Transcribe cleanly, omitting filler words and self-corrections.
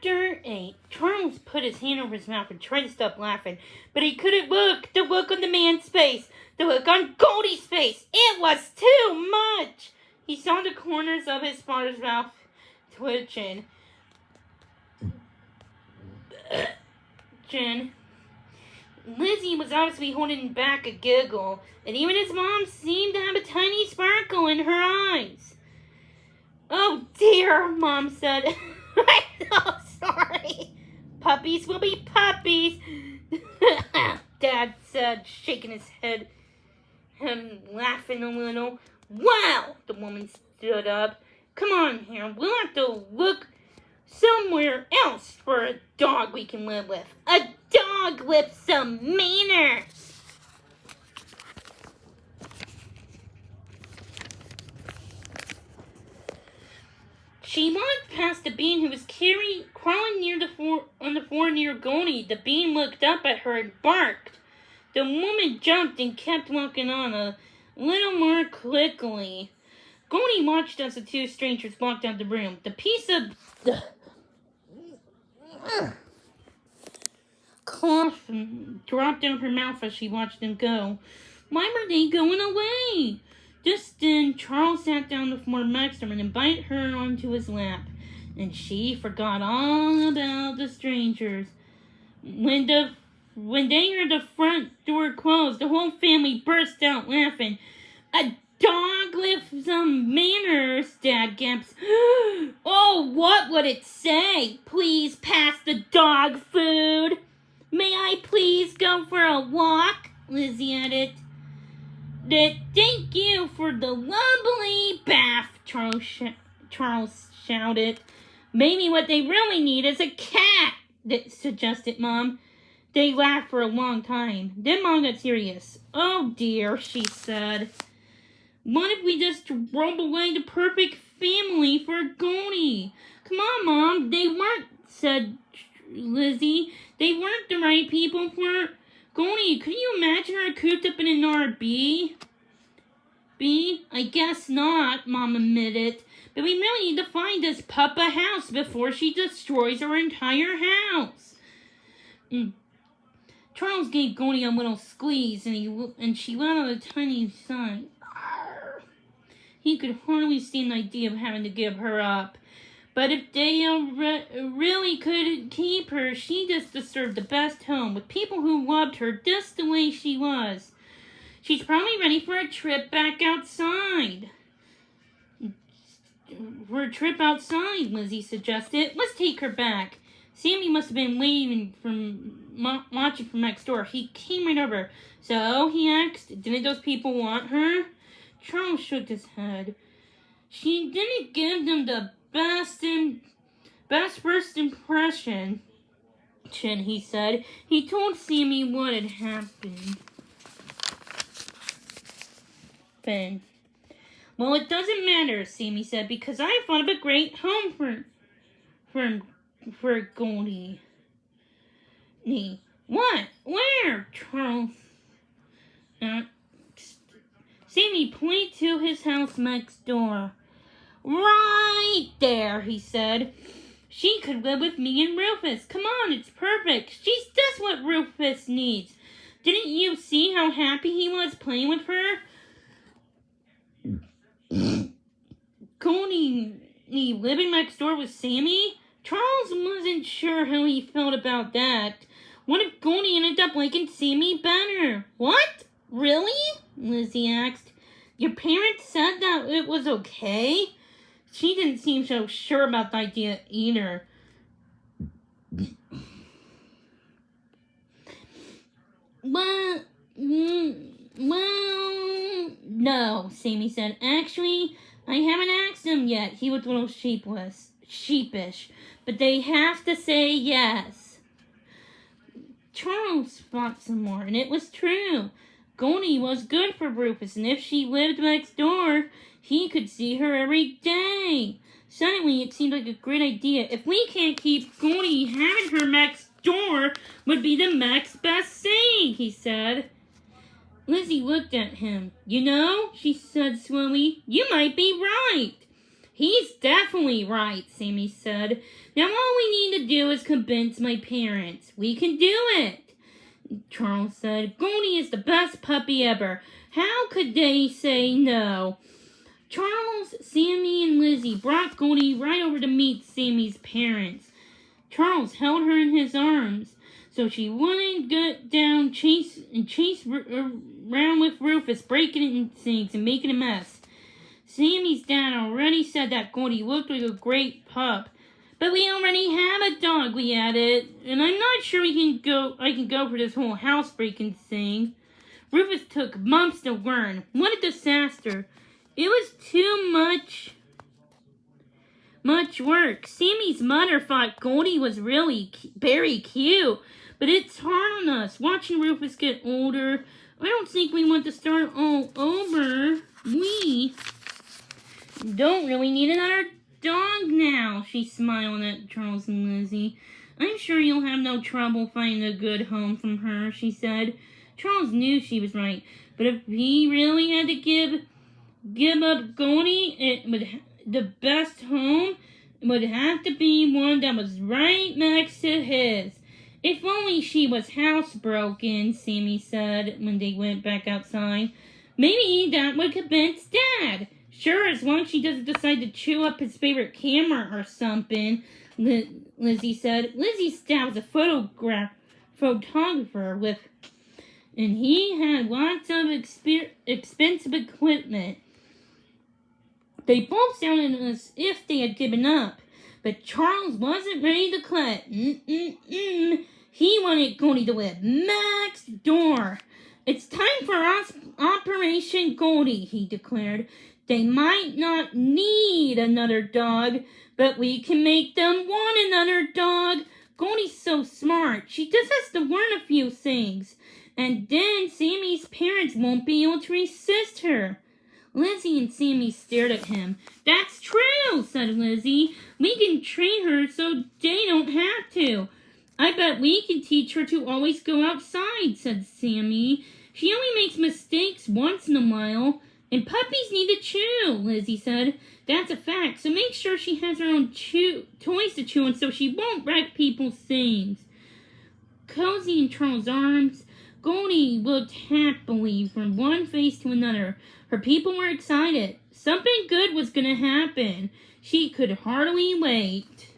Chapter 8. Charles put his hand over his mouth and tried to stop laughing, but he couldn't look. The look on the man's face, the look on Goldie's face, it was too much. He saw the corners of his father's mouth twitching. Lizzie was obviously holding back a giggle, and even his mom seemed to have a tiny sparkle in her eyes. "Oh dear," Mom said. "I'm so sorry. Puppies will be puppies," Dad said, shaking his head and laughing a little. "Wow," the woman stood up. "Come on here. We'll have to look somewhere else for a dog we can live with. A dog with some manners." She walked past the bean who was crawling on the floor near Goldie. The bean looked up at her and barked. The woman jumped and kept walking on a little more quickly. Goldie watched as the two strangers walked out the room. The piece of cloth dropped out of her mouth as she watched them go. Why were they going away? Just then, Charles sat down on the floor next to her and invited her onto his lap, and she forgot all about the strangers. When they heard the front door close, the whole family burst out laughing. "A dog with some manners," Dad gasped. "Oh, what would it say? Please pass the dog food." "May I please go for a walk?" Lizzie added. "Thank you for the lovely bath," Charles shouted. "Maybe what they really need is a cat," suggested Mom. They laughed for a long time. Then Mom got serious. "Oh dear," she said. "What if we just throw away the perfect family for Goldie?" "Come on, Mom. They weren't," said Lizzie. "They weren't the right people for Goldie. Could you imagine her cooped up in an RV? I guess not," Mom admitted. "But we really need to find this pup a house before she destroys our entire house." Charles gave Goldie a little squeeze, and she let out a tiny sigh. He could hardly stand the idea of having to give her up. But if they really could keep her, she just deserved the best home, with people who loved her just the way she was. She's probably ready for a trip back outside. Lizzie suggested. "Let's take her back." Sammy must have been watching from next door. He came right over. "So," he asked, "didn't those people want her?" Charles shook his head. "She didn't give them the best first impression," he said. He told Sammy what had happened. "Well, it doesn't matter," Sammy said, "because I thought of a great home for Goldie." "What? Where?" Charles asked. Sammy pointed to his house next door. "Right there," he said. "She could live with me and Rufus. Come on, it's perfect. She's just what Rufus needs. Didn't you see how happy he was playing with her?" Goldie living next door with Sammy? Charles wasn't sure how he felt about that. What if Goldie ended up liking Sammy better? "What? Really?" Lizzie asked. "Your parents said that it was okay?" She didn't seem so sure about the idea either. Well, no, Sammy said. "Actually, I haven't asked them yet." He was a little sheepish. "But they have to say yes." Charles thought some more, and it was true. Goldie was good for Rufus, and if she lived next door, he could see her every day. Suddenly, it seemed like a great idea. If we can't keep Goldie, having her next door would be the next best thing, he said. Lizzie looked at him. "You know," she said slowly, "you might be right." He's definitely right, Sammy said. Now all we need to do is convince my parents. We can do it, Charles said. Goldie is the best puppy ever. How could they say no? Charles, Sammy, and Lizzie brought Goldie right over to meet Sammy's parents. Charles held her in his arms so she wouldn't get down, chase around with Rufus, breaking things and making a mess. Sammy's dad already said that Goldie looked like a great pup. But we already have a dog, we added, and I'm not sure I can go for this whole housebreaking thing. Rufus took months to learn. What a disaster. It was too much work. Sammy's mother thought Goldie was really very cute, but it's hard on us watching Rufus get older. I don't think we want to start all over. We don't really need another dog now, she smiled at Charles and Lizzie. I'm sure you'll have no trouble finding a good home from her, she said. Charles knew she was right, but if he really had to give up Goldie, the best home would have to be one that was right next to his. If only she was housebroken, Sammy said when they went back outside. Maybe that would convince Dad. Sure, as long as she doesn't decide to chew up his favorite camera or something, Lizzie said. Lizzie's dad was a photographer and he had lots of expensive equipment. They both sounded as if they had given up, but Charles wasn't ready to quit. He wanted Goldie to live next door. It's time for Operation Goldie, he declared. They might not need another dog, but we can make them want another dog. Goldie's so smart. She just has to learn a few things. And then Sammy's parents won't be able to resist her. Lizzie and Sammy stared at him. That's true, said Lizzie. We can train her so they don't have to. I bet we can teach her to always go outside, said Sammy. She only makes mistakes once in a while. And puppies need to chew, Lizzie said. That's a fact, so make sure she has her own toys to chew on so she won't wreck people's things. Cozy in Charles' arms, Goldie looked happily from one face to another. Her people were excited. Something good was going to happen. She could hardly wait.